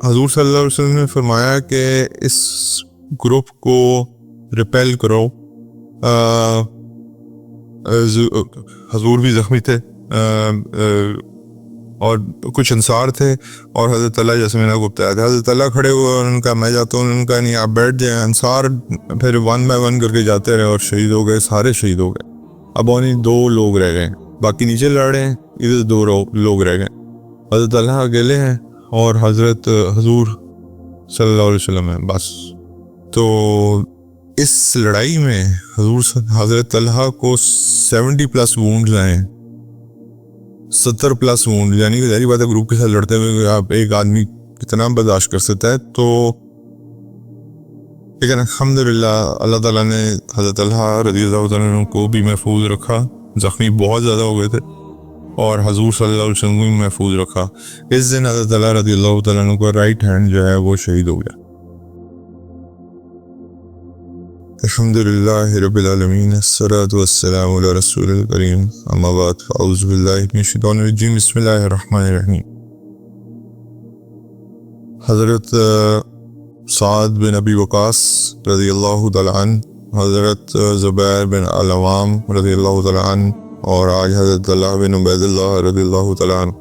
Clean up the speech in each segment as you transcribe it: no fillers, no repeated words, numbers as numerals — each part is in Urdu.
حضور صلی اللہ علیہ وسلم نے فرمایا کہ اس گروپ کو ریپیل کرو. حضور بھی زخمی تھے اور کچھ انصار تھے اور حضرت اللہ جیسے میں نے کو بتایا تھا حضرت اللہ کھڑے ہوئے اور ان کا میں جاتا ہوں, ان کا نہیں آپ بیٹھ جائیں. انصار پھر 1 by 1 کر کے جاتے رہے اور شہید ہو گئے, سارے شہید ہو گئے. اب اونلی 2 لوگ رہ گئے, باقی نیچے لڑ رہے ہیں, ادھر 2 لوگ رہ گئے. حضرت اللہ اکیلے ہیں اور حضرت حضور صلی اللہ علیہ وسلم ہیں بس. تو اس لڑائی میں حضرت اللہ کو 70+ وونڈز آئے, 70+ وونڈ, یعنی کہ ظاہری بات ہے گروپ کے ساتھ لڑتے ہوئے آپ ایک آدمی کتنا برداشت کر سکتا ہے. تو لیکن الحمدللہ اللہ تعالیٰ نے حضرت اللہ رضی اللہ تعالیٰ عنہ کو بھی محفوظ رکھا. زخمی بہت زیادہ ہو گئے تھے اور حضور صلی اللہ علیہ وسلم کو بھی محفوظ رکھا. اس دن حضرت اللہ رضی اللہ تعالیٰ عنہ کا رائٹ ہینڈ جو ہے وہ شہید ہو گیا. الحمدللہ رب العالمین, الصلاۃ والسلام علی رسول الکریم, اما بعد, اعوذ باللہ من الشیطان الرجیم, بسم اللہ الرحمن الرحیم. حضرت سعد بن ابی وقاص رضی اللہ تعالیٰ عنہ, حضرت زبیر بن العوام رضی اللہ تعالیٰ عنہ, اور آج حضرت اللہ بن عبید اللہ رضی اللہ تعالیٰ عنہ,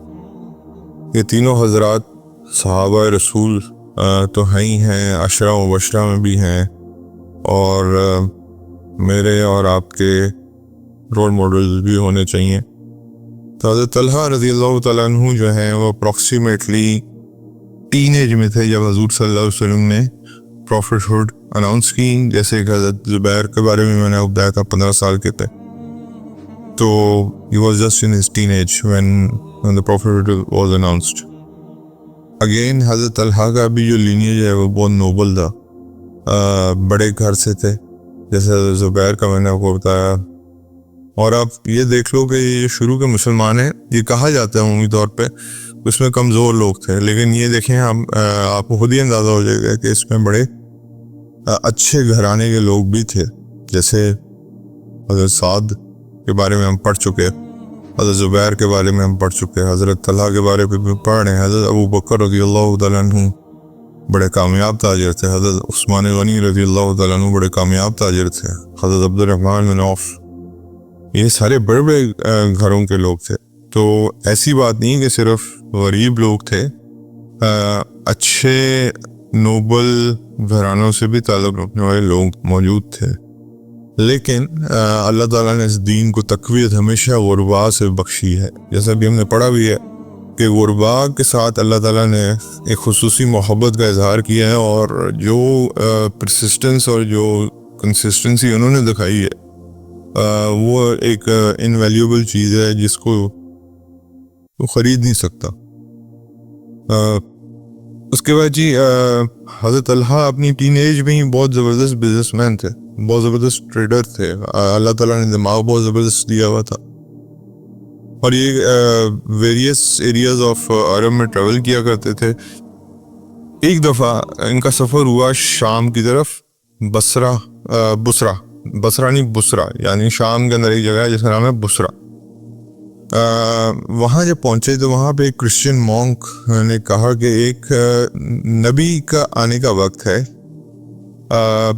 یہ تینوں حضرات صحابہ رسول تو ہیں, عشرہ مبشرہ میں بھی ہیں, اور میرے اور آپ کے رول ماڈل بھی ہونے چاہیے. تو حضرت طلحہ رضی اللہ تعالیٰ عنہ جو ہیں وہ اپروکسیمیٹلی ٹین ایج میں تھے جب حضور صلی اللہ علیہ وسلم نے پروفٹ ہوڈ اناؤنس کی. جیسے کہ حضرت زبیر کے بارے میں نے بتایا تھا 15 سال کے تھے, تو he was just in his teenage when the prophet was announced. Again حضرت طلحہ کا بھی جو لینیج ہے وہ بہت نوبل تھا, بڑے گھر سے تھے جیسے زبیر کا میں نے آپ کو بتایا. اور آپ یہ دیکھ لو کہ یہ شروع کے مسلمان ہیں, یہ کہا جاتا ہے عمومی طور پہ اس میں کمزور لوگ تھے, لیکن یہ دیکھیں آپ کو خود ہی اندازہ ہو جائے گا کہ اس میں بڑے اچھے گھرانے کے لوگ بھی تھے. جیسے حضرت سعد کے بارے میں ہم پڑھ چکے, حضرت زبیر کے بارے میں ہم پڑھ چکے, حضرت طلحہ کے بارے میں بھی پڑھ رہے ہیں. حضرت ابو بکر رضی اللہ تعالیٰ عنہ بڑے کامیاب تاجر تھے, حضرت عثمان غنی رضی اللہ تعالیٰ عنہ بڑے کامیاب تاجر تھے, حضرت عبد الرحمن بن عوف, یہ سارے بڑے بڑے گھروں کے لوگ تھے. تو ایسی بات نہیں کہ صرف غریب لوگ تھے, اچھے نوبل گھرانوں سے بھی تعلق رکھنے والے لوگ موجود تھے. لیکن اللہ تعالیٰ نے اس دین کو تقویت ہمیشہ غرباء سے بخشی ہے. جیسا بھی ہم نے پڑھا بھی ہے کہ غرباء کے ساتھ اللہ تعالیٰ نے ایک خصوصی محبت کا اظہار کیا ہے, اور جو پرسسٹنس اور جو کنسسٹنسی انہوں نے دکھائی ہے وہ ایک انویلیوبل چیز ہے جس کو وہ خرید نہیں سکتا. اس کے بعد جی حضرت طلحہ اپنی ٹین ایج میں ہی بہت زبردست بزنس مین تھے, بہت زبردست ٹریڈر تھے. اللہ تعالیٰ نے دماغ بہت زبردست دیا ہوا تھا, اور یہ ویریس ایریاز آف عرب میں ٹریول کیا کرتے تھے. ایک دفعہ ان کا سفر ہوا شام کی طرف, بصرہ نہیں بصرہ, یعنی شام کے اندر ایک جگہ ہے جس کا نام ہے بصرہ. وہاں جب پہنچے تو وہاں پہ ایک کرسچین مونک نے کہا کہ ایک نبی کا آنے کا وقت ہے.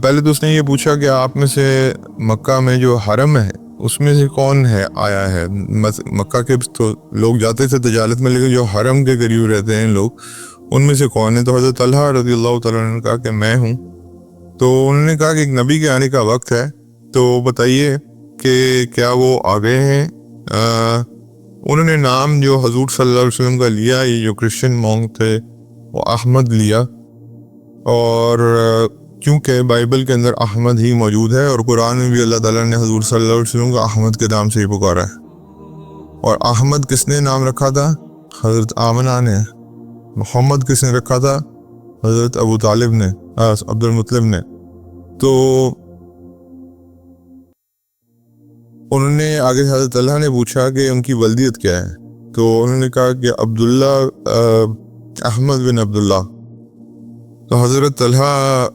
پہلے تو اس نے یہ پوچھا کہ آپ میں سے مکہ میں جو حرم ہے اس میں سے کون ہے آیا ہے. مکہ کے تو لوگ جاتے تھے تجارت میں, لیکن جو حرم کے قریب رہتے ہیں لوگ ان میں سے کون ہے. تو حضرت طلحہ رضی اللہ تعالیٰ عنہ نے کہا کہ میں ہوں. تو انہوں نے کہا کہ ایک نبی کے آنے کا وقت ہے, تو بتائیے کہ کیا وہ آ گئے ہیں. انہوں نے نام جو حضور صلی اللہ علیہ وسلم کا لیا, یہ جو کرسچن مونک تھے وہ احمد لیا, اور کیونکہ بائبل کے اندر احمد ہی موجود ہے, اور قرآن میں بھی اللہ تعالیٰ نے حضور صلی اللہ علیہ وسلم کو احمد کے نام سے ہی پکارا ہے. اور احمد کس نے نام رکھا تھا؟ حضرت آمنہ نے. محمد کس نے رکھا تھا؟ حضرت ابو طالب نے, عبد المطلب نے. تو انہوں نے آگے حضرت اللہ نے پوچھا کہ ان کی ولدیت کیا ہے, تو انہوں نے کہا کہ عبداللہ, احمد بن عبداللہ. تو حضرت طلحہ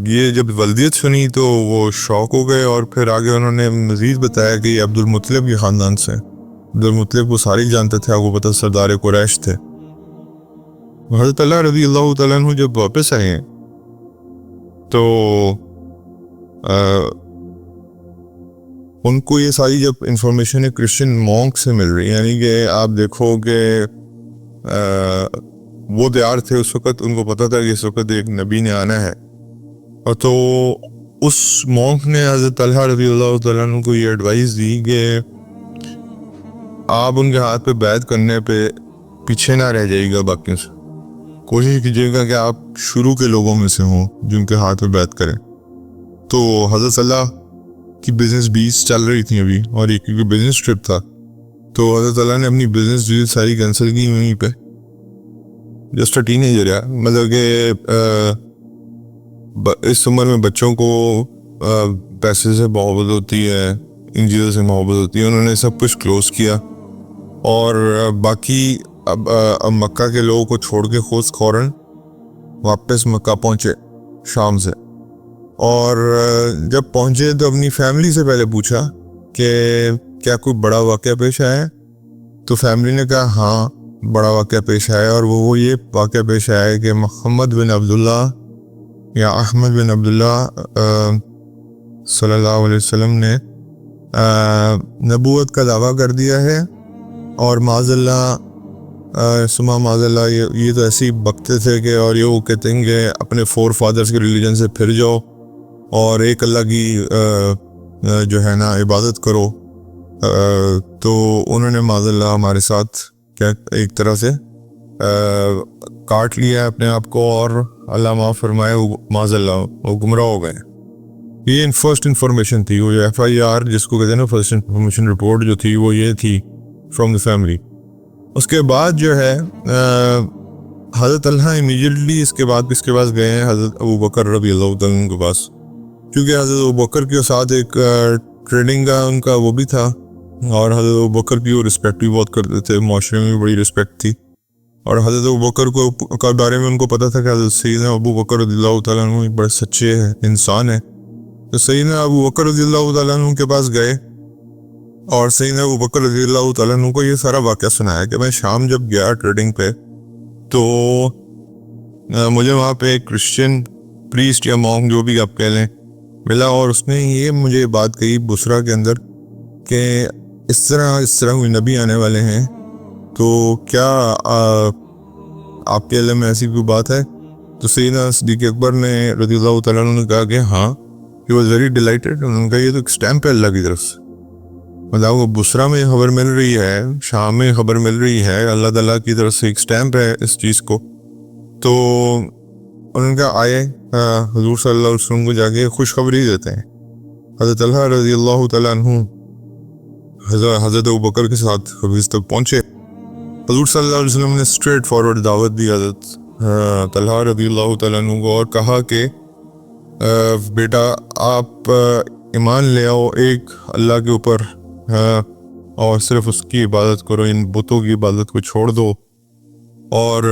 یہ جب ولدیت سنی تو وہ شوق ہو گئے, اور پھر آگے انہوں نے مزید بتایا کہ یہ عبد المطلب کے خاندان سے. عبد المطلب کو سارے جانتے تھے, آپ کو پتہ سردار قریش تھے. حضرت اللہ رضی اللہ تعالیٰ عنہ جب واپس آئے ہیں تو ان کو یہ ساری جب انفارمیشن کرسچن مونک سے مل رہی، یعنی کہ آپ دیکھو کہ وہ تیار تھے اس وقت، ان کو پتہ تھا کہ اس وقت ایک نبی نے آنا ہے، اور تو اس مونک نے حضرت طلحہ رضی اللہ تعالیٰ عنہ کو یہ ایڈوائز دی کہ آپ ان کے ہاتھ پہ بیعت کرنے پہ پیچھے نہ رہ جائیے گا باقیوں سے، کوشش کیجیے گا کہ آپ شروع کے لوگوں میں سے ہوں جن کے ہاتھ پہ بیعت کریں۔ تو حضرت اللہ کی بزنس 20 چل رہی تھی ابھی، اور ایک کیونکہ بزنس ٹرپ تھا تو حضرت اللہ نے اپنی بزنس ڈیل ساری کینسل کی وہیں پہ، جسٹ اے ٹین ایجر ہے، مطلب کہ اس عمر میں بچوں کو پیسے سے محبت ہوتی ہے، ان چیزوں سے محبت ہوتی ہے، انہوں نے سب کچھ کلوز کیا، اور باقی اب مکہ کے لوگوں کو چھوڑ کے خود فوراً واپس مکہ پہنچے شام سے، اور جب پہنچے تو اپنی فیملی سے پہلے پوچھا کہ کیا کوئی بڑا واقعہ پیش آیا ہے، تو فیملی نے کہا ہاں بڑا واقعہ پیش آیا، اور وہ یہ واقعہ پیش آیا ہے کہ محمد بن عبداللہ یا احمد بن عبداللہ صلی اللہ علیہ وسلم نے نبوت کا دعویٰ کر دیا ہے، اور معاذ اللہ سما معاذ اللہ یہ تو ایسے ہی بکتے تھے کہ، اور یہ وہ کہتے ہیں کہ اپنے فور فادرز کے ریلیجن سے پھر جاؤ اور ایک اللہ کی جو ہے نا عبادت کرو، تو انہوں نے معاذ اللہ ہمارے ساتھ کیا ایک طرح سے کاٹ لیا اپنے آپ کو، اور اللہ معاف فرمائے معاذ اللہ وہ گمراہ ہو گئے۔ یہ فرسٹ انفارمیشن تھی، وہ FIR جس کو کہتے ہیں نا، فرسٹ انفارمیشن رپورٹ جو تھی وہ یہ تھی فرام دا فیملی۔ اس کے بعد جو ہے حضرت طلحہ امیجیٹلی اس کے پاس گئے ہیں حضرت ابو بکر رضی اللہ تعالیٰ عنہ کے پاس، کیونکہ حضرت ابو بکر کے ساتھ ایک ٹریڈنگ کا ان کا وہ بھی تھا، اور حضرت ابو بکر کی وہ رسپیکٹ بھی بہت کرتے تھے، معاشرے میں بھی بڑی رسپیکٹ تھی، اور حضرت ابو بکر کو بارے میں ان کو پتہ تھا کہ حضرت سیدنا ابو بکر رضی اللہ تعالیٰ عنہ ایک بڑے سچے انسان ہیں، تو سیدنا ابو بکر رضی اللہ تعالیٰ عنہ کے پاس گئے، اور سیدنا ابو بکر رضی اللہ تعالیٰ عنہ کو یہ سارا واقعہ سنایا کہ میں شام جب گیا ٹریڈنگ پہ تو مجھے وہاں پہ ایک کرسچن پریسٹ یا مونک جو بھی آپ کہہ لیں ملا، اور اس نے یہ مجھے بات کہی بصرہ کے اندر کہ اس طرح کوئی نبی آنے والے ہیں، تو کیا آپ کے علم میں ایسی کوئی بات ہے؟ تو سیدنا صدیق اکبر نے رضی اللہ تعالیٰ عنہ نے کہا کہ ہاں، ہی واز ویری ڈیلائٹڈ، انہوں نے کہا یہ تو ایک سٹیمپ ہے اللہ کی طرف سے، مطلب وہ بصرہ میں خبر مل رہی ہے، شام میں خبر مل رہی ہے، اللہ تعالیٰ کی طرف سے ایک سٹیمپ ہے اس چیز کو۔ تو انہوں نے کہا آئے حضور صلی اللہ علیہ وسلم کو جا کے خوشخبری دیتے ہیں۔ حضرت طلحہ رضی اللہ تعالیٰ عنہ حضرت ابوبکر کے ساتھ حدیث تک پہنچے، حضور صلی اللہ علیہ وسلم نے اسٹریٹ فارورڈ دعوت دی حضرت طلحہ رضی اللہ تعالیٰ عنہ کو، اور کہا کہ بیٹا آپ ایمان لے آؤ ایک اللہ کے اوپر، اور صرف اس کی عبادت کرو، ان بتوں کی عبادت کو چھوڑ دو، اور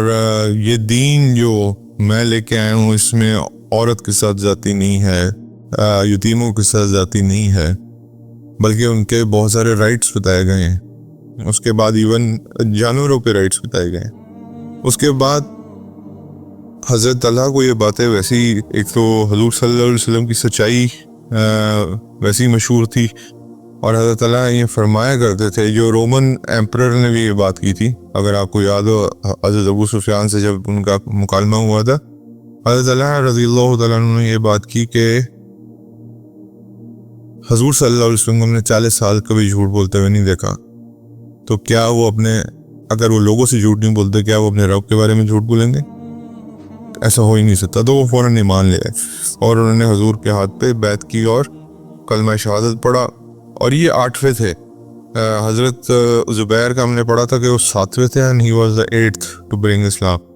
یہ دین جو میں لے کے آیا ہوں اس میں عورت کے ساتھ زیادتی نہیں ہے، یتیموں کے ساتھ زیادتی نہیں ہے، بلکہ ان کے بہت سارے رائٹس بتائے گئے ہیں، اس کے بعد ایون جانوروں پہ رائٹس بتائے گئے ہیں۔ اس کے بعد حضرت طلحہ کو یہ باتیں ویسی، ایک تو حضور صلی اللہ علیہ وسلم کی سچائی ویسی مشہور تھی، اور حضرت طلحہ یہ فرمایا کرتے تھے، جو رومن ایمپرر نے بھی یہ بات کی تھی، اگر آپ کو یاد ہو حضرت ابو سفیان سے جب ان کا مکالمہ ہوا تھا، حضرت طلحہ رضی اللہ تعالیٰ عنہ نے یہ بات کی کہ حضور صلی اللہ علیہ وسلم نے 40 سال کبھی جھوٹ بولتے ہوئے نہیں دیکھا، تو کیا وہ اگر وہ لوگوں سے جھوٹ نہیں بولتے، کیا وہ اپنے رب کے بارے میں جھوٹ بولیں گے؟ ایسا ہو ہی نہیں سکتا۔ تو وہ فوراً ایمان لے آئے، اور انہوں نے حضور کے ہاتھ پہ بیعت کی اور کلمہ شہادت پڑھا، اور یہ 8ویں تھے۔ حضرت زبیر کا ہم نے پڑھا تھا کہ وہ 7ویں تھے، and he was the 8th to bring Islam۔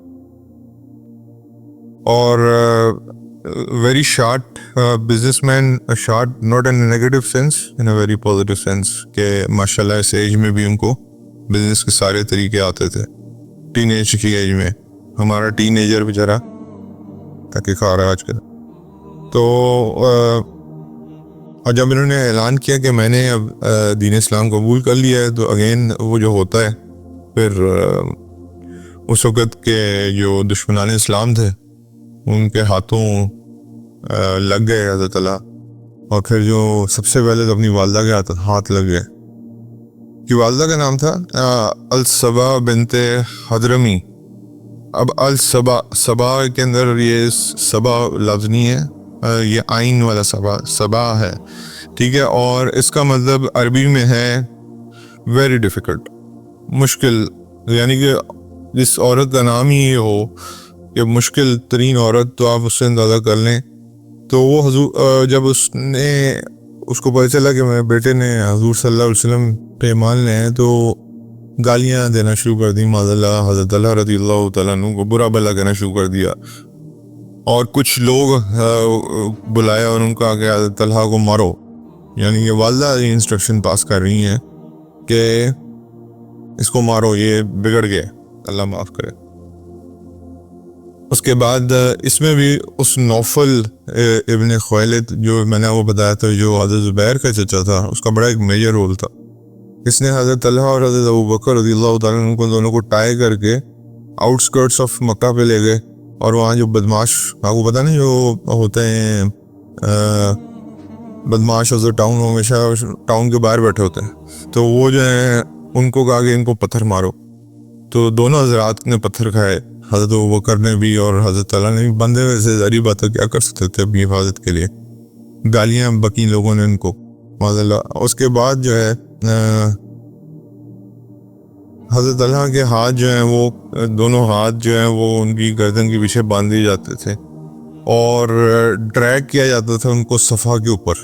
اور very short businessman, short not in a negative sense, in a very positive sense، کہ ماشاءاللہ اس ایج میں بھی ان کو بزنس کے سارے طریقے آتے تھے، ٹین ایج کی ایج میں۔ ہمارا ٹین ایجر بیچارہ تاکہ کھا رہا ہے آج کل۔ تو اور جب انہوں نے اعلان کیا کہ میں نے اب دین اسلام قبول کر لیا ہے، تو اگین وہ جو ہوتا ہے پھر اس وقت کے جو دشمنان اسلام تھے ان کے ہاتھوں لگ گئے حضرت طلحہ، اور پھر جو سب سے پہلے تو اپنی والدہ کے ہاتھ لگ گئے. کی والدہ کا نام تھا الصبا بنت حضرمی. اب صبا کے اندر یہ صبا لفظ نہیں ہے، یہ عین والا صبا ہے، ٹھیک ہے. اور اس کا مطلب عربی میں ہے ویری ڈیفیکلٹ، مشکل. یعنی کہ جس عورت کا نام ہی یہ ہو کہ مشکل ترین عورت، تو آپ اس سے اندازہ کر لیں. تو وہ حضور جب اس کو پتہ چلا کہ میرے بیٹے نے حضور صلی اللہ علیہ وسلم پہ ایمان لے ہیں، تو گالیاں دینا شروع کر دی معاذ اللہ. حضرت طلحہ رضی اللہ تعالیٰ عنہ کو برا بھلا کہنا شروع کر دیا، اور کچھ لوگ بلایا اور ان کا کہ حضرت طلحہ کو مارو. یعنی کہ والدہ یہ انسٹرکشن پاس کر رہی ہیں کہ اس کو مارو، یہ بگڑ گیا، اللہ معاف کرے. اس کے بعد اس میں بھی اس نوفل ابن خویلد جو میں نے وہ بتایا تھا، جو حضرت زبیر کا چچا تھا، اس کا بڑا ایک میجر رول تھا. اس نے حضرت طلحہ اور حضرت ابوبکر رضی اللہ تعالیٰ عنہ کو دونوں کو ٹائی کر کے آؤٹ سکرٹس آف مکہ پہ لے گئے، اور وہاں جو بدماش، آپ کو پتہ نہیں جو ہوتے ہیں بدماش آف دا ٹاؤن، ہمیشہ ٹاؤن کے باہر بیٹھے ہوتے ہیں، تو وہ جو ہیں ان کو کہا کہ ان کو پتھر مارو. تو دونوں حضرات نے پتھر کھائے، حضرت ابوبکر نے بھی اور حضرت طلحہ نے بھی. بندے ویسے ظاہری بات ہے کیا کر سکتے تھے اپنی حفاظت کے لیے، گالیاں بکی لوگوں نے ان کو معاذ اللہ. اس کے بعد جو ہے حضرت طلحہ کے ہاتھ جو ہیں وہ دونوں ہاتھ جو ہیں وہ ان کی گردن کے پیچھے باندھ دیے جاتے تھے، اور ڈریگ کیا جاتا تھا ان کو صفا کے اوپر.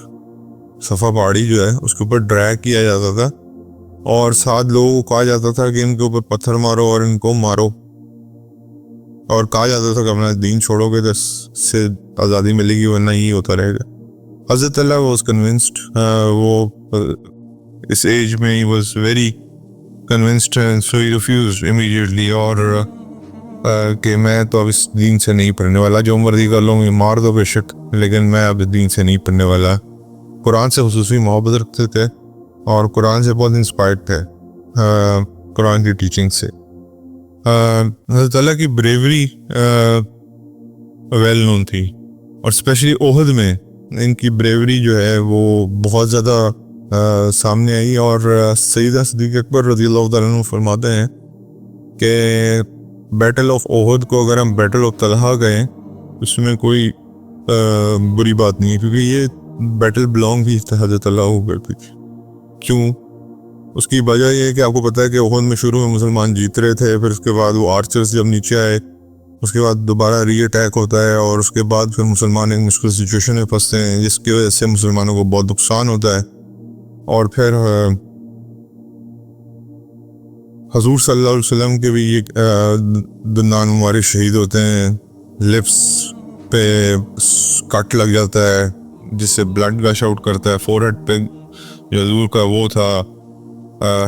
صفا پہاڑی جو ہے اس کے اوپر ڈریگ کیا جاتا تھا، اور 7 لوگوں کو کہا جاتا تھا کہ ان کے اوپر پتھر مارو اور ان کو مارو، اور کہا جاتا تھا کہ اپنا دین چھوڑو گے تو اس سے آزادی ملے گی، ورنہ یہ ہوتا رہے گا. حضرت طلحہ واز کنونسڈ، وہ اس ایج میں he was very convinced, so he refused immediately, اور کہ میں تو اب اس دین سے نہیں پڑھنے والا، جو مرضی کر لوں گی، مار دو بے شک، لیکن میں اب دین سے نہیں پڑھنے والا. قرآن سے خصوصی محبت رکھتے تھے اور قرآن سے بہت انسپائرڈ تھے، قرآن کی ٹیچنگ سے. حضرت طلحہ کی بریوری ویل نون تھی، اور اسپیشلی احد میں ان کی بریوری جو ہے وہ بہت زیادہ سامنے آئی. اور سیدہ صدیق اکبر رضی اللہ تعالیٰ عنہ فرماتے ہیں کہ بیٹل آف احد کو اگر ہم بیٹل آف طلحہ کہیں اس میں کوئی بری بات نہیں ہے، کیونکہ یہ بیٹل بلانگ بھی حضرت طلحہ کو کرتی تھی. کیوں؟ اس کی وجہ یہ ہے کہ آپ کو پتہ ہے کہ احد میں شروع میں مسلمان جیت رہے تھے، پھر اس کے بعد وہ آرچرز جب نیچے آئے، اس کے بعد دوبارہ ری اٹیک ہوتا ہے، اور اس کے بعد پھر مسلمان ایک مشکل سچویشن میں پھنستے ہیں جس کی وجہ سے مسلمانوں کو بہت نقصان ہوتا ہے. اور پھر حضور صلی اللہ علیہ وسلم کے بھی دندان مبارک شہید ہوتے ہیں، لپس پہ کٹ لگ جاتا ہے جس سے بلڈ گش آؤٹ کرتا ہے. فور ہیڈ پہ جو حضور کا وہ تھا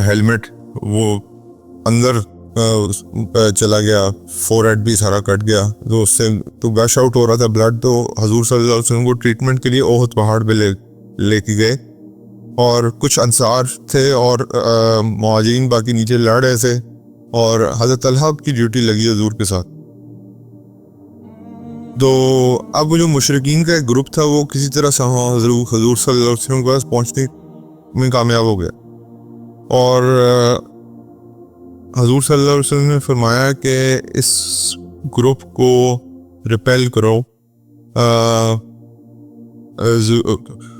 ہیلمٹ، وہ اندر چلا گیا، فور ہیڈ بھی سارا کٹ گیا، تو اس سے تو گش آؤٹ ہو رہا تھا بلڈ. تو حضور صلی اللہ علیہ وسلم کو ٹریٹمنٹ کے لیے احد پہاڑ پہ لے کے گئے، اور کچھ انصار تھے اور مہاجرین باقی نیچے لڑ رہے تھے، اور حضرت طلحہ کی ڈیوٹی لگی حضور کے ساتھ. تو اب جو مشرکین کا ایک گروپ تھا وہ کسی طرح سے حضور صلی اللہ علیہ وسلم کے پاس پہنچنے میں کامیاب ہو گیا، اور حضور صلی اللہ علیہ وسلم نے فرمایا کہ اس گروپ کو ریپیل کرو.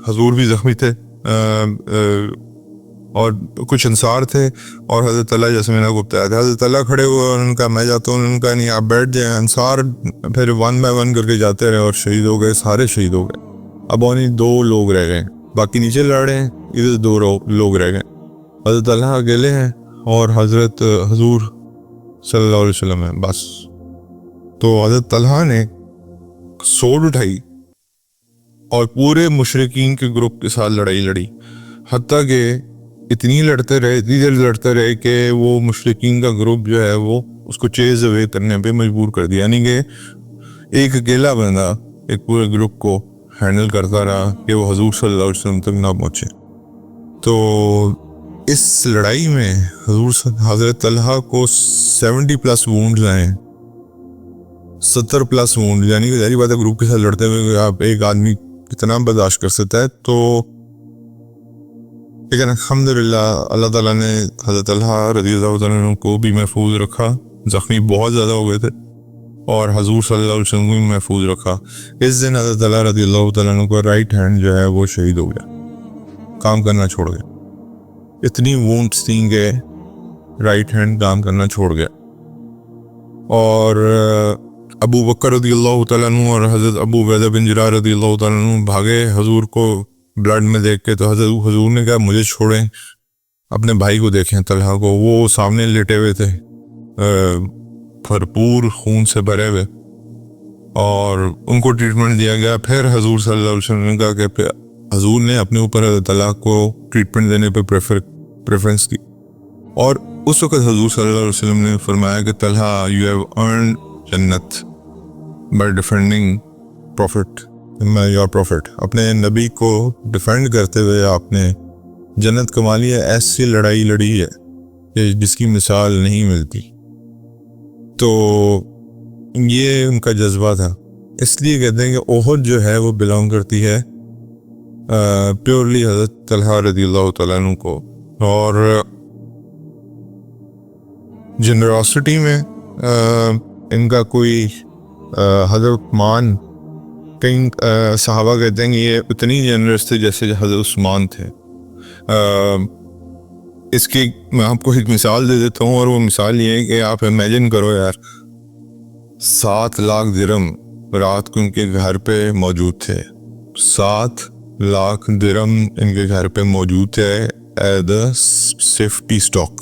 حضور بھی زخمی تھے، اور کچھ انصار تھے، اور حضرت طلحہ جیسے میں نے آپ کو بتایا تھا، حضرت طلحہ کھڑے ہوئے اور ان کا میں جاتا ہوں، ان کا نہیں آپ بیٹھ جائیں. انصار پھر 1 بائی 1 کر کے جاتے رہے اور شہید ہو گئے، سارے شہید ہو گئے. اب انہیں 2 لوگ رہ گئے، باقی نیچے لڑ رہے ہیں، ادھر 2 لوگ رہ گئے. حضرت طلحہ اکیلے ہیں اور حضرت حضور صلی اللہ علیہ وسلم ہیں بس. تو حضرت طلحہ نے سوڈ اٹھائی اور پورے مشرکین کے گروپ کے ساتھ لڑائی لڑی، حتیٰ کہ اتنی لڑتے رہے کہ وہ مشرکین کا گروپ جو ہے وہ اس کو چیز اوے کرنے پہ مجبور کر دیا. یعنی کہ ایک اکیلا بندہ ایک پورے گروپ کو ہینڈل کرتا رہا کہ وہ حضور صلی اللہ علیہ وسلم تک نہ پہنچے. تو اس لڑائی میں حضرت طلحہ کو 70+ وونڈز آئے، 70+ وونڈ، یعنی کہ ظاہری بات ہے گروپ کے ساتھ لڑتے ہوئے آپ ایک آدمی کتنا برداشت کر سکتا ہے. تو لیکن الحمدللہ اللہ تعالیٰ نے حضرت طلحہ رضی اللہ تعالیٰ عنہ کو بھی محفوظ رکھا. زخمی بہت زیادہ ہو گئے تھے اور حضور صلی اللہ علیہ وسلم کو بھی محفوظ رکھا. اس دن حضرت طلحہ رضی اللہ تعالیٰ عنہ کا رائٹ ہینڈ جو ہے وہ شہید ہو گیا، کام کرنا چھوڑ گیا. اتنی وونڈس تھیں کہ رائٹ ہینڈ کام کرنا چھوڑ گیا. اور ابو بکر رضی اللہ تعالیٰ عنہ اور حضرت ابو عبیدہ بن جراح رضی اللہ تعالیٰ عنہ بھاگے حضور کو بلڈ میں دیکھ کے. تو حضور نے کہا مجھے چھوڑیں، اپنے بھائی کو دیکھیں طلحہ کو. وہ سامنے لیٹے ہوئے تھے بھرپور خون سے بھرے ہوئے، اور ان کو ٹریٹمنٹ دیا گیا. پھر حضور صلی اللہ علیہ وسلم نے کہا کہ حضور نے اپنے اوپر حضرت طلحہ کو ٹریٹمنٹ دینے پہ پریفرنس دی. اور اس وقت حضور صلی اللہ علیہ وسلم نے فرمایا کہ طلحہ یو ہیو ارنڈ جنت بائی ڈیفینڈنگ یور پروفٹ. اپنے نبی کو ڈیفینڈ کرتے ہوئے آپ نے جنت کما لی ہے. ایسی لڑائی لڑی ہے کہ جس کی مثال نہیں ملتی. تو یہ ان کا جذبہ تھا. اس لیے کہتے ہیں کہ احد جو ہے وہ بلانگ کرتی ہے پیورلی حضرت طلحہ رضی اللہ تعالیٰ عنہ کو. اور جنراسٹی میں ان کا کوئی حضرت عثمان، کئی صحابہ کہتے ہیں کہ یہ اتنی جنرس تھے جیسے حضرت عثمان تھے. اس کی میں آپ کو ایک مثال دے دیتا ہوں، اور وہ مثال یہ ہے کہ آپ امیجن کرو یار 7 لاکھ درہم رات کو ان کے گھر پہ موجود تھے. 7 لاکھ درہم ان کے گھر پہ موجود تھے ایز اے سیفٹی اسٹاک.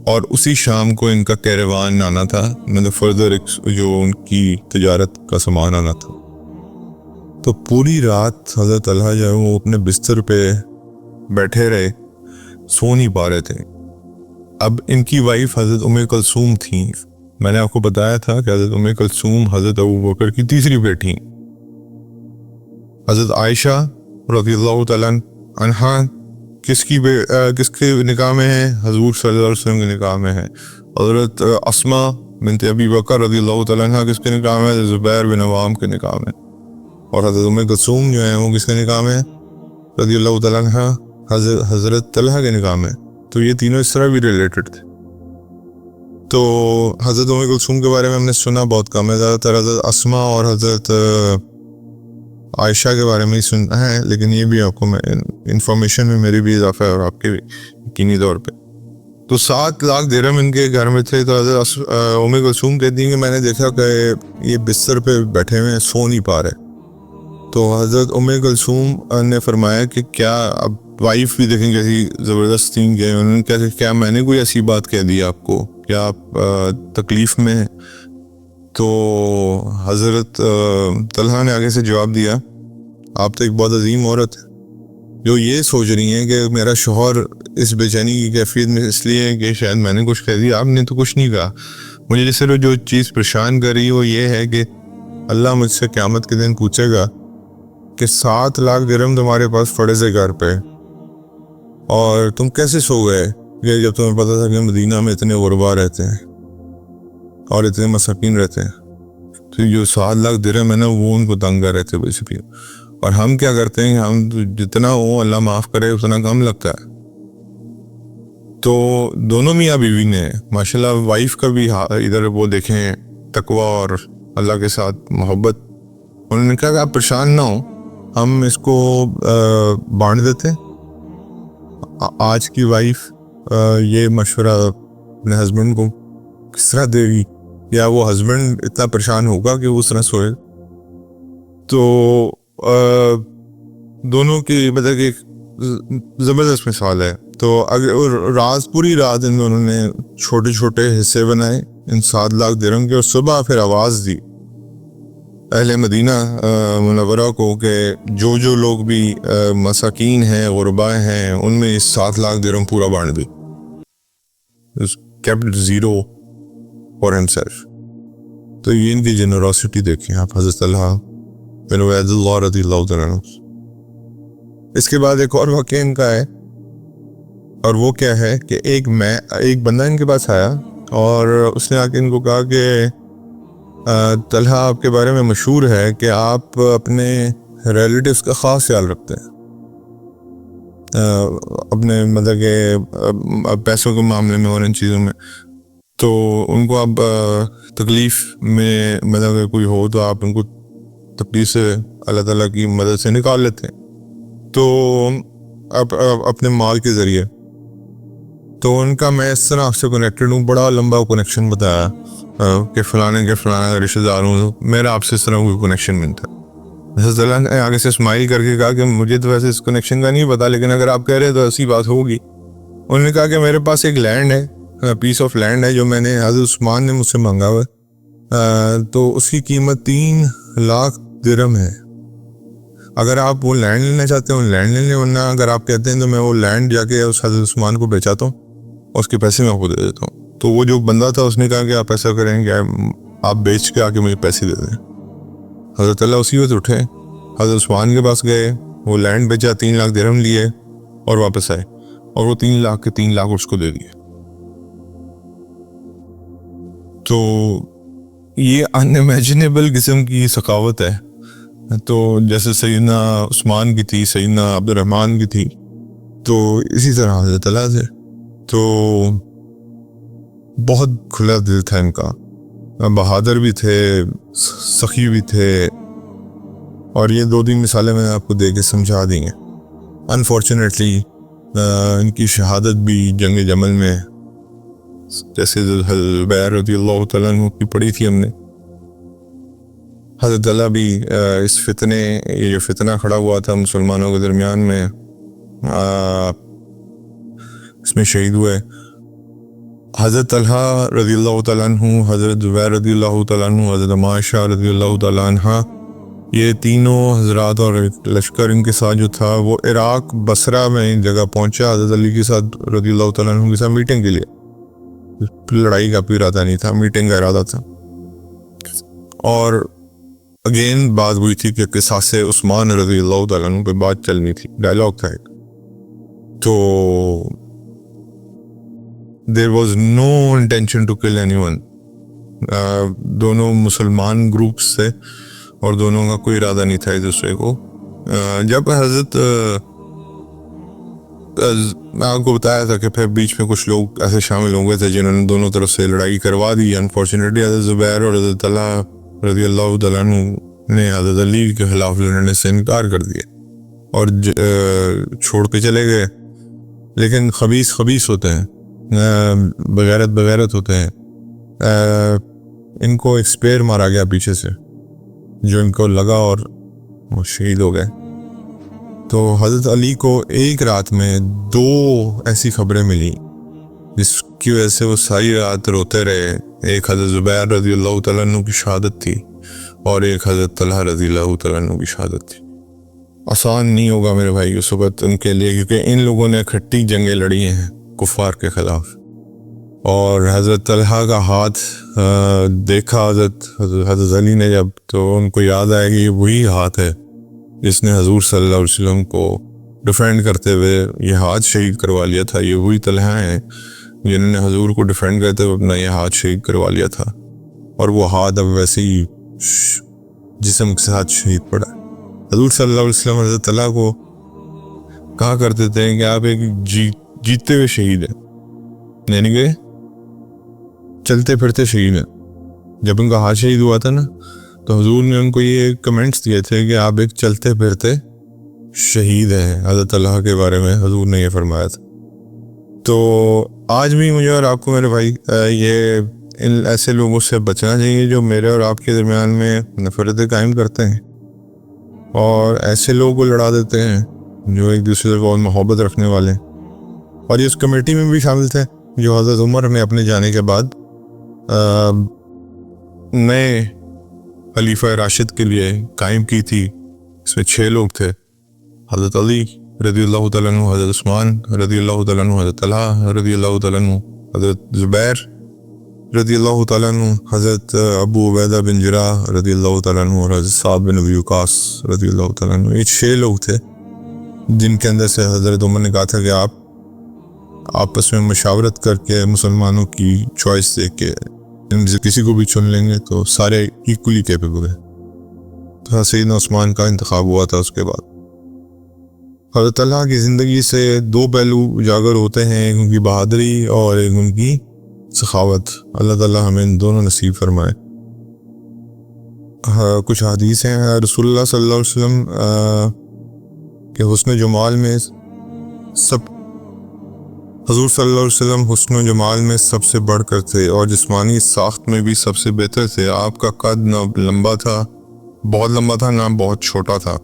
اور اسی شام کو ان کا کیروان آنا تھا، مطلب فردر جو ان کی تجارت کا سامان آنا تھا. تو پوری رات حضرت طلحہ جو ہے وہ اپنے بستر پہ بیٹھے رہے، سو نہیں پا رہے تھے. اب ان کی وائف حضرت ام کلثوم تھیں. میں نے آپ کو بتایا تھا کہ حضرت ام کلثوم حضرت ابو بکر کی تیسری بیٹی. حضرت عائشہ رضی اللہ تعالیٰ عنہا کس کے نکاح میں ہے؟ حضور صلی اللہ علیہ وسلم کے نکاح میں ہے. حضرت اسماء بنت ابی بکر رضی اللہ تعالیٰ عنہ کس کے نکاح میں ہے؟ زبیر بن عوام کے نکاح میں. اور حضرت ام کلثوم جو ہیں وہ کس کے نکاح میں ہے رضی اللہ تعالیٰ عنہ؟ حضرت طلحہ کے نکاح میں. تو یہ تینوں اس طرح بھی ریلیٹڈ تھے. تو حضرت ام کلثوم کے بارے میں ہم نے سنا بہت کم ہے، زیادہ تر حضرت اسماء اور حضرت عائشہ کے بارے میں ہی سننا ہے. لیکن یہ بھی آپ کو انفارمیشن میں میری بھی اضافہ ہے اور آپ کے بھی یقینی طور پہ. تو 7 لاکھ درہم ان کے گھر میں تھے. تو حضرت ام کلثوم کہتی ہیں کہ میں نے دیکھا کہ یہ بستر پہ بیٹھے ہوئے سو نہیں پا رہے. تو حضرت ام کلثوم نے فرمایا کہ کیا، اب وائف بھی دیکھیں کیسی زبردست تھیں، کہ انہوں نے کہا کہ کیا میں نے کوئی ایسی بات کہہ دی آپ کو، کیا آپ تکلیف میں ہیں؟ تو حضرت طلحہ نے آگے سے جواب دیا، آپ تو ایک بہت عظیم عورت ہے جو یہ سوچ رہی ہیں کہ میرا شوہر اس بے چینی کی کیفیت میں اس لیے ہے کہ شاید میں نے کچھ کہہ دیا. آپ نے تو کچھ نہیں کہا. مجھے صرف جو چیز پریشان کر رہی وہ یہ ہے کہ اللہ مجھ سے قیامت کے دن پوچھے گا کہ 7 لاکھ درہم تمہارے پاس پڑے سے گھر پہ، اور تم کیسے سو گئے کہ جب تمہیں پتا تھا کہ مدینہ میں اتنے غربا رہتے ہیں اور اتنے مساکین رہتے ہیں. تو جو 7 لاکھ درہم ہے نا وہ ان کو تنگ کر رہے تھے بیسیکلی. اور ہم کیا کرتے ہیں، ہم جتنا ہو اللہ معاف کرے اتنا کم لگتا ہے. تو دونوں میاں بیوی نے ماشاءاللہ وائف کا بھی ادھر وہ دیکھیں تقوی اور اللہ کے ساتھ محبت. انہوں نے کہا کہ آپ پریشان نہ ہوں، ہم اس کو بانٹ دیتے ہیں. آج کی وائف یہ مشورہ اپنے ہسبینڈ کو کس طرح دے گی، یا وہ ہسبینڈ اتنا پریشان ہوگا کہ وہ اس طرح سوئے؟ تو دونوں کی مطلب ایک زبردست مثال ہے. تو اگر رات پوری رات ان دونوں نے چھوٹے چھوٹے حصے بنائے ان 7 لاکھ درہم کے، اور صبح پھر آواز دی اہل مدینہ منورہ کو کہ جو لوگ بھی مساکین ہیں، غرباء ہیں، ان میں اس 7 لاکھ درہم پورا بانٹ دی. kept zero for himself. تو یہ ان کی جنراسٹی دیکھیں آپ، حضرت طلحہ بن عبید اللہ رضی اللہ عنہ. اس کے بعد ایک اور واقعہ ان کا ہے اور وہ کیا ہے کہ ایک بندہ ان کے پاس آیا اور اس نے آ کے ان کو کہا کہ طلحہ آپ کے بارے میں مشہور ہے کہ آپ اپنے ریلیٹیوز کا خاص خیال رکھتے ہیں، اپنے مطلب کہ پیسوں کے معاملے میں اور ان چیزوں میں، تو ان کو آپ تکلیف میں مطلب کہ کوئی ہو تو آپ ان کو تکلیف سے اللہ تعالیٰ کی مدد سے نکال لیتے ہیں، تو اپنے مال کے ذریعے. تو ان کا میں اس طرح آپ سے کنیکٹڈ ہوں، بڑا لمبا کنیکشن بتایا کہ فلانے کے فلانا رشتہ دار ہوں، میرا آپ سے اس طرح کوئی کنیکشن نہیں تھا. حضرت اللہ نے آگے سے اسمائل کر کے کہا کہ مجھے تو ویسے اس کنیکشن کا نہیں پتا، لیکن اگر آپ کہہ رہے تو ایسی بات ہوگی. انہوں نے کہا کہ میرے پاس ایک لینڈ ہے، پیس آف لینڈ ہے جو میں نے حضرت عثمان نے مجھ سے مانگا ہوا ہے، تو اس کی قیمت 3 لاکھ درہم ہے. اگر آپ وہ لینڈ لینا چاہتے ہیں وہ لینڈ لے لیں، ورنہ اگر آپ کہتے ہیں تو میں وہ لینڈ جا کے اس حضرت عثمان کو بیچاتا ہوں اور اس کے پیسے میں آپ کو دے دیتا ہوں. تو وہ جو بندہ تھا اس نے کہا کہ آپ ایسا کریں کہ آپ بیچ کے آ کے مجھے پیسے دے دیں. حضرت اللہ اسی وقت اٹھے، حضرت عثمان کے پاس گئے، وہ لینڈ بیچا، 3 لاکھ درہم لیے اور واپس آئے، اور وہ 3 لاکھ کے 3 لاکھ اس کو دے دیے. تو یہ ان امیجنیبل قسم کی سخاوت ہے. تو جیسے سیدنا عثمان کی تھی، سیدنا عبد الرحمن کی تھی، تو اسی طرح حضرت اللہ سے. تو بہت کھلا دل تھا ان کا، بہادر بھی تھے، سخی بھی تھے، اور یہ 2-3 مثالیں میں نے آپ کو دے کے سمجھا دی ہیں. انفارچونیٹلی ان کی شہادت بھی جنگ جمل میں، جیسے زبیر رضی اللہ تعالیٰ عنہ کی پڑھی تھی ہم نے. حضرت اللہ بھی اس فتنے، یہ جو فتنہ کھڑا ہوا تھا مسلمانوں کے درمیان میں، اس میں شہید ہوئے. حضرت طلحہ رضی اللہ تعالیٰ عنہ، حضرت زبیر رضی اللہ تعالیٰ عنہ، حضرت عائشہ رضی اللہ تعالیٰ عنہ، یہ تینوں حضرات اور لشکر ان کے ساتھ جو تھا وہ عراق بصرہ میں ایک جگہ پہنچا حضرت علی کے ساتھ رضی اللہ تعالیٰ عنہ کے ساتھ میٹنگ کے لیے. لڑائی کا کوئی ارادہ نہیں تھا، میٹنگ کا ارادہ تھا. اور اگین بات ہوئی تھی کہ قصاص عثمان رضی اللہ تعالیٰ عنہ پہ بات چلنی تھی، ڈائلاگ تھا ایک. تو there was no intention to kill anyone. دونوں مسلمان گروپس سے اور دونوں کا کوئی ارادہ نہیں تھا ایک دوسرے کو. جب حضرت میں آپ کو بتایا تھا کہ پھر بیچ میں کچھ لوگ ایسے شامل ہو گئے تھے جنہوں نے دونوں طرف سے لڑائی کروا دی. انفارچونیٹلی حضرت زبیر اور حضرت طلحہ رضی اللہ تعالیٰ عنہ نے حضرت علی کے خلاف لڑنے سے انکار کر دیا اور چھوڑ کے چلے گئے. لیکن خبیث ہوتے ہیں، بغیرت ہوتے ہیں. ان کو ایک سپیر مارا گیا پیچھے سے جو ان کو لگا اور وہ شہید ہو گئے. تو حضرت علی کو ایک رات میں 2 ایسی خبریں ملی جس کی وجہ سے وہ ساری رات روتے رہے. ایک حضرت زبیر رضی اللہ تعالیٰ عنہ کی شہادت تھی اور ایک حضرت طلحہ رضی اللہ تعالیٰ عنہ کی شہادت تھی. آسان نہیں ہوگا میرے بھائی اس وقت ان کے لیے، کیونکہ ان لوگوں نے اکٹھی جنگیں لڑی ہیں کفار کے خلاف. اور حضرت طلحہ کا ہاتھ دیکھا حضرت علی نے جب، تو ان کو یاد آئے کہ یہ وہی ہاتھ ہے جس نے حضور صلی اللہ علیہ وسلم کو ڈیفینڈ کرتے ہوئے یہ ہاتھ شہید کروا لیا تھا. یہ وہی طلحہ ہیں جنہوں نے حضور کو ڈیفینڈ کرتے ہوئے اپنا یہ ہاتھ شہید کروا لیا تھا، اور وہ ہاتھ اب ویسے ہی جسم کے ساتھ شہید پڑا. حضور صلی اللہ علیہ وسلم حضرت طلحہ کو کہا کرتے تھے کہ آپ ایک جیتے ہوئے شہید ہیں، یعنی کہ چلتے پھرتے شہید ہیں. جب ان کا ہاتھ شہید ہوا تھا نا تو حضور نے ان کو یہ کمنٹس دیے تھے کہ آپ ایک چلتے پھرتے شہید ہیں. حضرت طلحہ کے بارے میں حضور نے یہ فرمایا تھا. تو آج بھی مجھے اور آپ کو میرے بھائی یہ ان ایسے لوگوں سے بچنا چاہیے جو میرے اور آپ کے درمیان میں نفرتیں قائم کرتے ہیں اور ایسے لوگوں کو لڑا دیتے ہیں جو ایک دوسرے سے بہت محبت رکھنے والے ہیں. اور یہ اس کمیٹی میں بھی شامل تھے جو حضرت عمر نے اپنے جانے کے بعد نئے خلیفہ راشد کے لیے قائم کی تھی. اس میں 6 لوگ تھے، حضرت علی رضی اللہ تعالیٰ عنہ، حضرت عثمان رضی اللہ تعالیٰ عنہ، حضرت طلحہ رضی اللہ تعالیٰ عنہ، حضرت زبیر رضی اللہ تعالیٰ عنہ، حضرت ابو عبیدہ بن جراح رضی اللہ تعالیٰ عنہ، اور حضرت سعد بن ابی وقاص رضی اللہ تعالیٰ عنہ. یہ 6 لوگ تھے جن کے اندر سے حضرت عمر نے کہا تھا کہ آپ آپس میں مشاورت کر کے مسلمانوں کی چوائس دیکھ کے ان سے کسی کو بھی چن لیں گے تو سارے ایکولی کیپیبل ہیں. تو سیدنا عثمان کا انتخاب ہوا تھا. اس کے بعد حضرت اللہ کی زندگی سے دو پہلو اجاگر ہوتے ہیں، ایک ان کی بہادری اور ایک ان کی سخاوت. اللہ تعالیٰ ہمیں ان دونوں نصیب فرمائے. کچھ حدیث ہیں رسول اللہ صلی اللہ علیہ وسلم کہ حسن جمال میں حضور صلی اللہ علیہ وسلم حسن و جمال میں سب سے بڑھ کر تھے اور جسمانی ساخت میں بھی سب سے بہتر تھے. آپ کا قد نہ لمبا تھا، بہت لمبا تھا، نہ بہت چھوٹا تھا،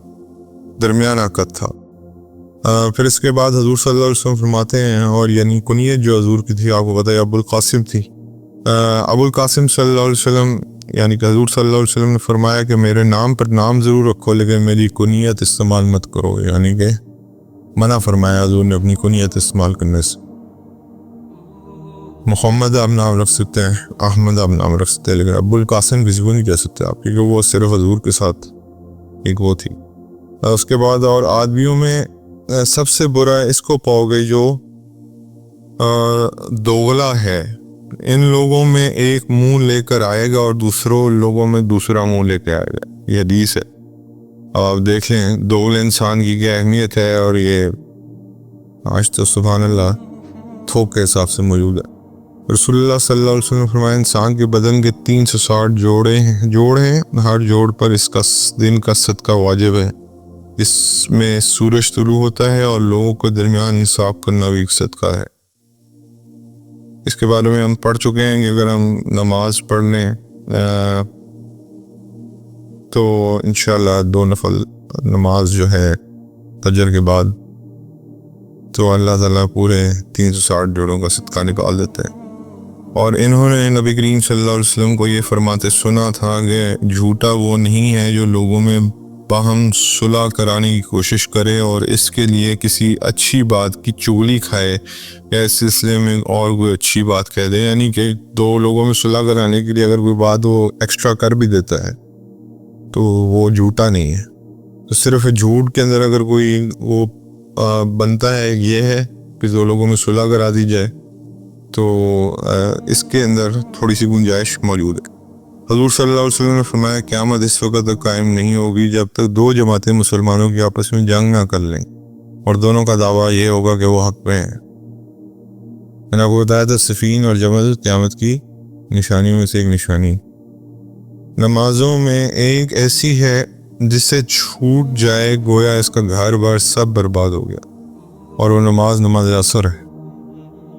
درمیانہ قد تھا. پھر اس کے بعد حضور صلی اللہ علیہ وسلم فرماتے ہیں، اور یعنی کنیت جو حضور کی تھی آپ کو پتہ ہے ابو القاسم تھی. ابو القاسم صلی اللہ علیہ وسلم یعنی کہ حضور صلی اللہ علیہ وسلم نے فرمایا کہ میرے نام پر نام ضرور رکھو لیکن میری کنیت استعمال مت کرو، یعنی کہ منع فرمایا حضور نے اپنی کنیت استعمال کرنے سے. محمد آپ نام رکھ سکتے ہیں، احمد آپ نام رکھ سکتے ہیں، لیکن ابو القاسم کسی کو نہیں کہہ سکتے آپ، کیونکہ وہ صرف حضور کے ساتھ ایک وہ تھی. اس کے بعد اور آدمیوں میں سب سے برا اس کو پاؤ گے جو دوغلا ہے. ان لوگوں میں ایک منہ لے کر آئے گا اور دوسروں لوگوں میں دوسرا منہ لے کے آئے گا. یہ حدیث ہے. آپ دیکھ لیں دوغلے انسان کی کیا اہمیت ہے، اور یہ آج تو سبحان اللہ تھوک کے حساب سے موجود ہے. رسول اللہ صلی اللہ علیہ وسلم فرمایا انسان کے بدن کے 360 جوڑ ہیں، ہر جوڑ پر اس کا دن کا صدقہ واجب ہے. اس میں سورج طلوع ہوتا ہے اور لوگوں کے درمیان انصاف کرنا بھی ایک صدقہ ہے. اس کے بارے میں ہم پڑھ چکے ہیں کہ اگر ہم نماز پڑھ لیں تو انشاءاللہ 2 نفل نماز جو ہے فجر کے بعد تو اللہ تعالیٰ پورے 360 جوڑوں کا صدقہ نکال دیتے ہیں. اور انہوں نے نبی کریم صلی اللہ علیہ وسلم کو یہ فرماتے سنا تھا کہ جھوٹا وہ نہیں ہے جو لوگوں میں باہم صلح کرانے کی کوشش کرے اور اس کے لیے کسی اچھی بات کی چغلی کھائے یا اس سلسلے میں اور کوئی اچھی بات کہہ دے. یعنی کہ 2 لوگوں میں صلح کرانے کے لیے اگر کوئی بات وہ ایکسٹرا کر بھی دیتا ہے تو وہ جھوٹا نہیں ہے. تو صرف جھوٹ کے اندر اگر کوئی وہ بنتا ہے یہ ہے کہ 2 لوگوں میں صلح کرا دی جائے تو اس کے اندر تھوڑی سی گنجائش موجود ہے. حضور صلی اللہ علیہ وسلم نے فرمایا قیامت اس وقت تک قائم نہیں ہوگی جب تک 2 جماعتیں مسلمانوں کی آپس میں جنگ نہ کر لیں اور دونوں کا دعویٰ یہ ہوگا کہ وہ حق پہ ہیں. میں نے آپ کو بتایا تھا صفین اور جمل قیامت کی نشانیوں میں سے ایک نشانی. نمازوں میں ایک ایسی ہے جس سے چھوٹ جائے گویا اس کا گھر بار سب برباد ہو گیا، اور وہ نماز عصر ہے.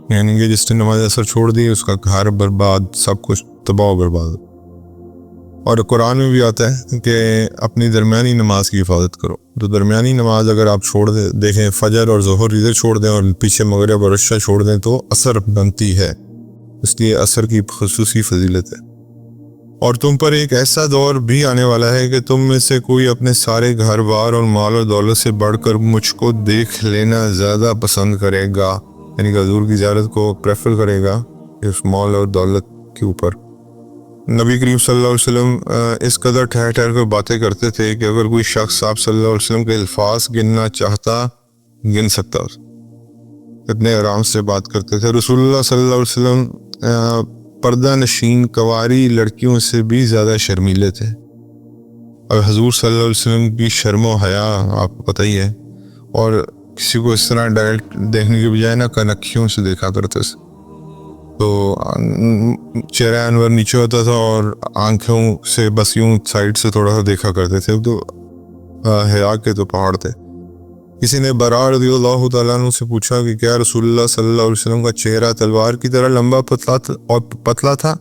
یعنی کہ جس نے نماز عصر چھوڑ دی اس کا گھر برباد، سب کچھ تباہ و برباد. اور قرآن میں بھی آتا ہے کہ اپنی درمیانی نماز کی حفاظت کرو. تو درمیانی نماز اگر آپ چھوڑ دیں، دیکھیں فجر اور ظہر ادھر چھوڑ دیں اور پیچھے مغرب اور عشاء چھوڑ دیں تو عصر بنتی ہے. اس لیے عصر کی خصوصی فضیلت ہے. اور تم پر ایک ایسا دور بھی آنے والا ہے کہ تم میں سے کوئی اپنے سارے گھر بار اور مال و دولت سے بڑھ کر مجھ کو دیکھ لینا زیادہ پسند کرے گا. یعنی کہ حضور کی زیارت کو پریفر کرے گا اس مال اور دولت کے اوپر. نبی کریم صلی اللہ علیہ وسلم اس قدر ٹھہر ٹھہر کر باتیں کرتے تھے کہ اگر کوئی شخص آپ صلی اللہ علیہ وسلم کے الفاظ گننا چاہتا گن سکتا. اتنے آرام سے بات کرتے تھے. رسول اللہ صلی اللہ علیہ وسلم پردہ نشین کنواری لڑکیوں سے بھی زیادہ شرمیلے تھے. اور حضور صلی اللہ علیہ وسلم کی شرم و حیا آپ کو پتہ ہی ہے، اور کسی کو اس طرح ڈائریکٹ دیکھنے کے بجائے نہ کنکھیوں سے دیکھا کرتے تھے. تو چہرہ انور نیچے ہوتا تھا اور آنکھوں سے بس یوں سائڈ سے تھوڑا سا دیکھا کرتے تھے. تو حیا کے تو پہاڑ تھے. کسی نے برا رضی اللہ تعالیٰ عنہ سے پوچھا کہ کیا رسول اللہ صلی اللہ علیہ وسلم کا چہرہ تلوار کی طرح لمبا پتلا تھا؟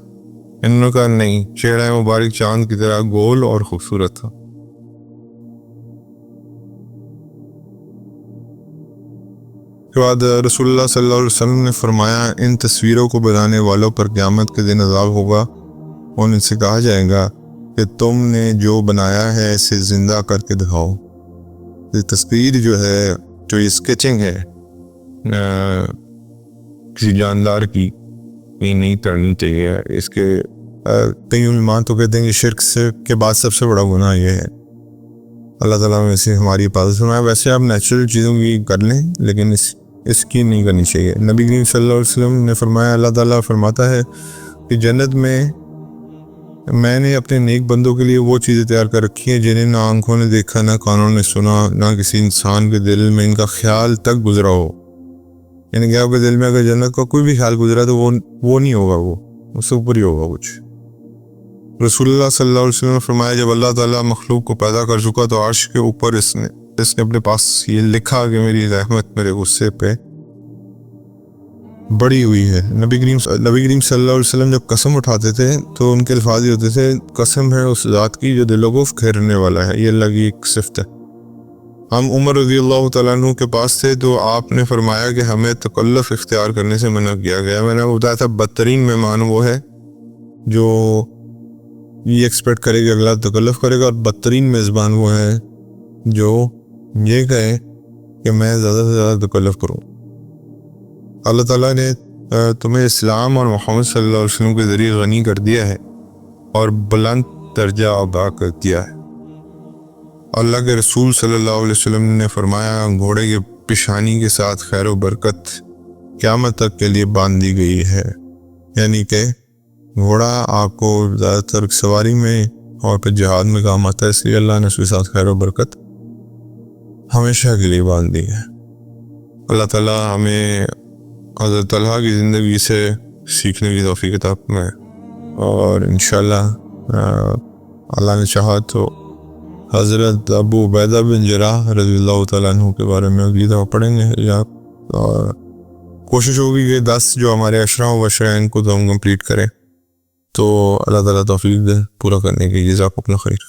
انہوں نے کہا نہیں، چہرہ مبارک چاند کی طرح گول اور خوبصورت تھا. کے بعد رسول اللہ صلی اللہ علیہ وسلم نے فرمایا ان تصویروں کو بنانے والوں پر قیامت کے دن عذاب ہوگا، اور ان سے کہا جائے گا کہ تم نے جو بنایا ہے اسے زندہ کر کے دکھاؤ. یہ تصویر جو ہے، جو یہ اسکیچنگ ہے کسی جاندار کی، یہ نہیں کرنی چاہیے. اس کے کئی علماء تو کہتے ہیں کہ شرک کے بعد سب سے بڑا گناہ یہ ہے. اللہ تعالیٰ میں سے ہماری حفاظت فرمائے. ویسے آپ نیچرل چیزوں کی کر لیں، لیکن اس کی نہیں کرنی چاہیے. نبی کریم صلی اللہ علیہ وسلم نے فرمایا، اللہ تعالیٰ فرماتا ہے کہ جنت میں نے اپنے نیک بندوں کے لیے وہ چیزیں تیار کر رکھی ہیں جنہیں نہ آنکھوں نے دیکھا، نہ کانوں نے سنا، نہ کسی انسان کے دل میں ان کا خیال تک گزرا ہو. یعنی کہ آپ کے دل میں اگر جنت کا کوئی بھی خیال گزرا تو وہ نہیں ہوگا، وہ اس سے اوپر ہی ہوگا کچھ. رسول اللہ صلی اللہ علیہ وسلم نے فرمایا، جب اللہ تعالیٰ مخلوق کو پیدا کر چکا تو عرش کے اوپر اس نے اپنے پاس یہ لکھا کہ میری رحمت میرے غصے پہ بڑی ہوئی ہے. نبی کریم صلی اللہ علیہ وسلم جب قسم اٹھاتے تھے تو ان کے الفاظ یہ ہوتے تھے، قسم ہے اس ذات کی جو دلوں کو پھیرنے والا ہے. یہ اللہ کی ایک صفت ہے. ہم عمر رضی اللہ تعالیٰ عنہ کے پاس تھے تو آپ نے فرمایا کہ ہمیں تکلف اختیار کرنے سے منع کیا گیا. میں نے بتایا تھا بدترین مہمان وہ ہے جو یہ ایکسپیکٹ کرے کہ اگلا تکلف کرے گا، اور بدترین میزبان وہ ہے جو یہ کہے کہ میں زیادہ سے زیادہ تکلف کروں. اللہ تعالیٰ نے تمہیں اسلام اور محمد صلی اللہ علیہ وسلم کے ذریعے غنی کر دیا ہے اور بلند درجہ عطا کر دیا ہے. اللہ کے رسول صلی اللہ علیہ وسلم نے فرمایا، گھوڑے کے پیشانی کے ساتھ خیر و برکت قیامت تک کے لیے باندھ دی گئی ہے. یعنی کہ گھوڑا آپ کو زیادہ تر سواری میں اور پھر جہاد میں کام آتا ہے، اس لیے اللہ نے اس کے ساتھ خیر و برکت ہمیشہ کے لیے باندھ دی ہے. اللہ تعالیٰ ہمیں حضرت طلحہ کی زندگی سے سیکھنے کی توفیق عطا فرمائے، اور انشاءاللہ اللہ نے چاہا تو حضرت ابو عبیدہ بن جراح رضی اللہ تعالیٰ عنہ کے بارے میں اگلی دفعہ پڑھیں گے. اور کوشش ہوگی کہ 10 جو ہمارے اشراء و اشرائن کو تو ہم کمپلیٹ کریں، تو اللہ تعالیٰ توفیق دے پورا کرنے کی. جزاکم اللہ خیر.